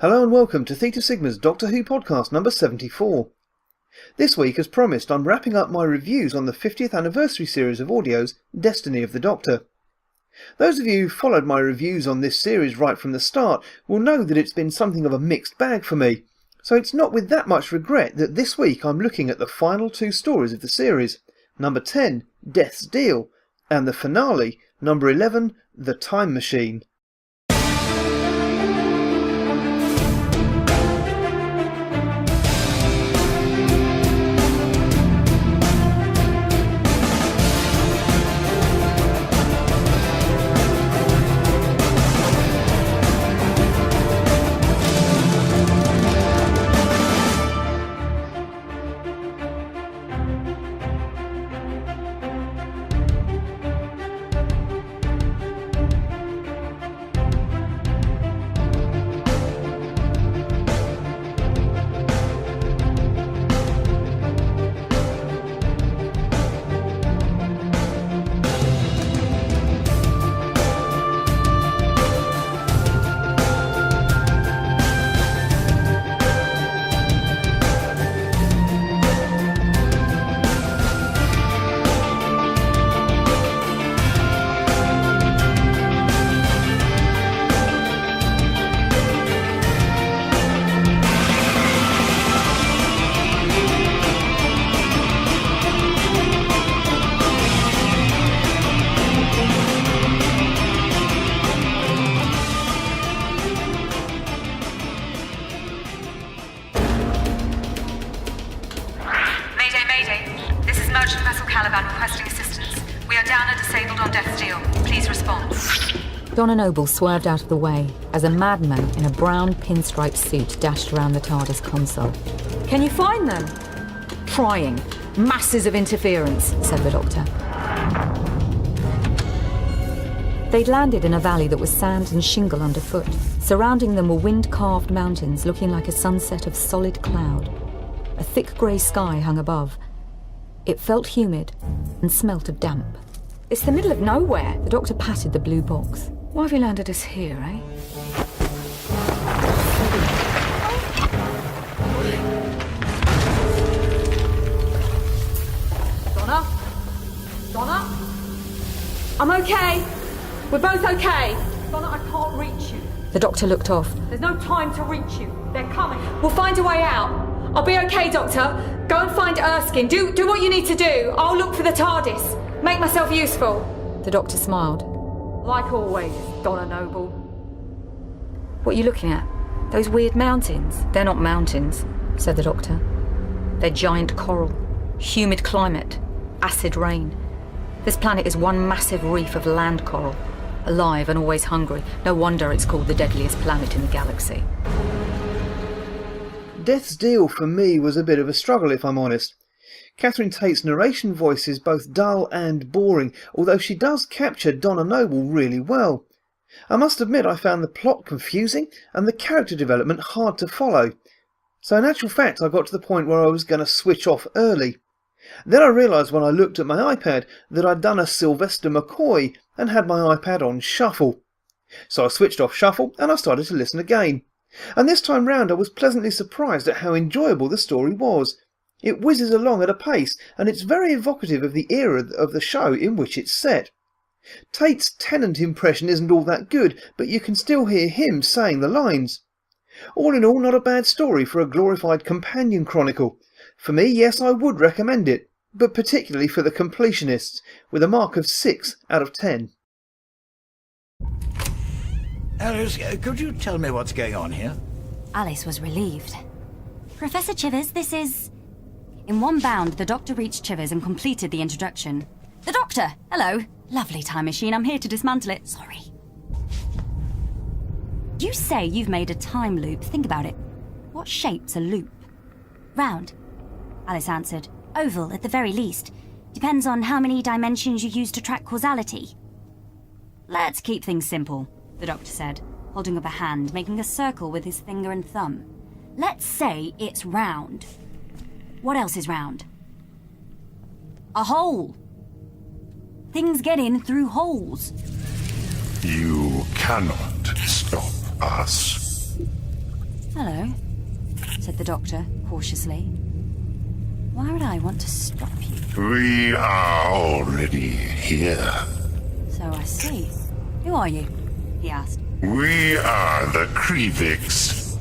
Hello and welcome to Theta Sigma's Doctor Who podcast number 74. This week, as promised, I'm wrapping up my reviews on the 50th anniversary series of audios, Destiny of the Doctor. Those of you who followed my reviews on this series right from the start will know that it's been something of a mixed bag for me, so it's not with that much regret that this week I'm looking at the final two stories of the series, number 10, Death's Deal, and the finale, number 11, The Time Machine. Donna Noble swerved out of the way as a madman in a brown pinstripe suit dashed around the TARDIS console. Can you find them? Trying. Masses of interference, said the Doctor. They'd landed in a valley that was sand and shingle underfoot. Surrounding them were wind-carved mountains looking like a sunset of solid cloud. A thick grey sky hung above. It felt humid and smelt of damp. It's the middle of nowhere. The Doctor patted the blue box. Why have you landed us here, eh? Donna? Donna? I'm okay. We're both okay. Donna, I can't reach you. The Doctor looked off. There's no time to reach you. They're coming. We'll find a way out. I'll be okay, Doctor. Go and find Erskine. Do what you need to do. I'll look for the TARDIS. Make myself useful. The Doctor smiled. Like always, Donna Noble. What are you looking at? Those weird mountains? They're not mountains, said the Doctor. They're giant coral. Humid climate. Acid rain. This planet is one massive reef of land coral. Alive and always hungry. No wonder it's called the deadliest planet in the galaxy. Death's Deal for me was a bit of a struggle, if I'm honest. Catherine Tate's narration voice is both dull and boring, although she does capture Donna Noble really well. I must admit I found the plot confusing and the character development hard to follow. So in actual fact I got to the point where I was going to switch off early. Then I realised when I looked at my iPad that I'd done a Sylvester McCoy and had my iPad on shuffle. So I switched off shuffle and I started to listen again. And this time round I was pleasantly surprised at how enjoyable the story was. It whizzes along at a pace, and it's very evocative of the era of the show in which it's set. Tate's Tennant impression isn't all that good, but you can still hear him saying the lines. All in all, not a bad story for a glorified companion chronicle. For me, yes, I would recommend it, but particularly for the completionists, with a mark of 6 out of 10. Alice, could you tell me what's going on here? Alice was relieved. Professor Chivers, this is... In one bound, the Doctor reached Chivers and completed the introduction. The Doctor! Hello. Lovely time machine. I'm here to dismantle it. Sorry. You say you've made a time loop. Think about it. What shape's a loop? Round. Alice answered. Oval, at the very least. Depends on how many dimensions you use to track causality. Let's keep things simple, the Doctor said, holding up a hand, making a circle with his finger and thumb. Let's say it's round. What else is round? A hole. Things get in through holes. You cannot stop us. Hello, said the Doctor, cautiously. Why would I want to stop you? We are already here. So I see. Who are you? He asked. We are the Krevix.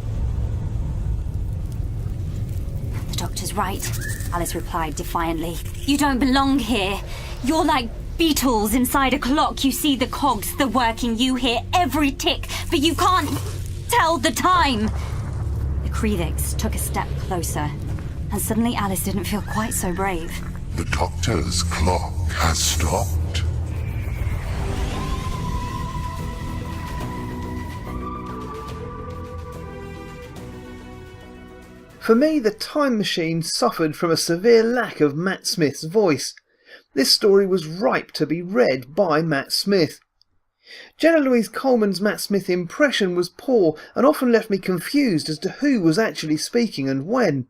The Doctor's right, Alice replied defiantly. You don't belong here. You're like beetles inside a clock. You see the cogs, the working, you hear every tick, but you can't tell the time. The Krevix took a step closer, and suddenly Alice didn't feel quite so brave. The Doctor's clock has stopped. For me, the Time Machine suffered from a severe lack of Matt Smith's voice. This story was ripe to be read by Matt Smith. Jenna Louise Coleman's Matt Smith impression was poor and often left me confused as to who was actually speaking and when.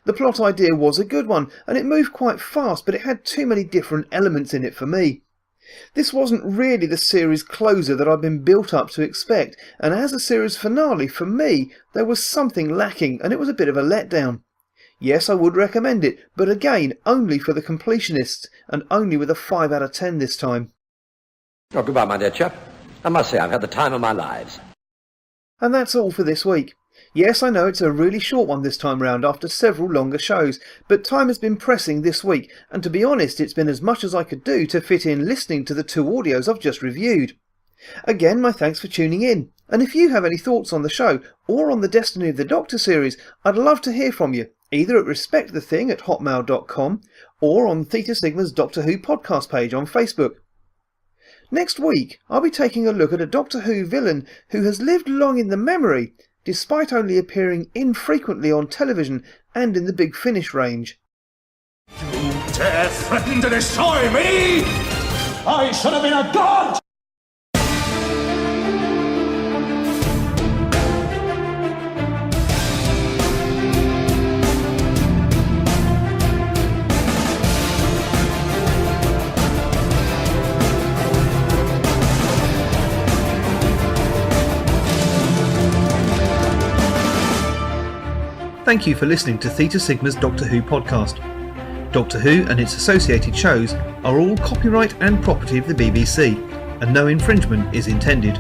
The plot idea was a good one, and it moved quite fast, but it had too many different elements in it for me. This wasn't really the series closer that I'd been built up to expect, and as a series finale, for me, there was something lacking, and it was a bit of a letdown. Yes, I would recommend it, but again, only for the completionists, and only with a 5 out of 10 this time. Oh, goodbye, my dear chap. I must say I've had the time of my lives. And that's all for this week. Yes, I know it's a really short one this time round after several longer shows, but time has been pressing this week, and to be honest, it's been as much as I could do to fit in listening to the 2 audios I've just reviewed. Again, my thanks for tuning in, and if you have any thoughts on the show, or on the Destiny of the Doctor series, I'd love to hear from you, either at respectthething@hotmail.com, or on Theta Sigma's Doctor Who podcast page on Facebook. Next week, I'll be taking a look at a Doctor Who villain who has lived long in the memory, despite only appearing infrequently on television and in the Big Finish range. You dare threaten to destroy me? I should have been a god! Thank you for listening to Theta Sigma's Doctor Who podcast. Doctor Who and its associated shows are all copyright and property of the BBC, and no infringement is intended.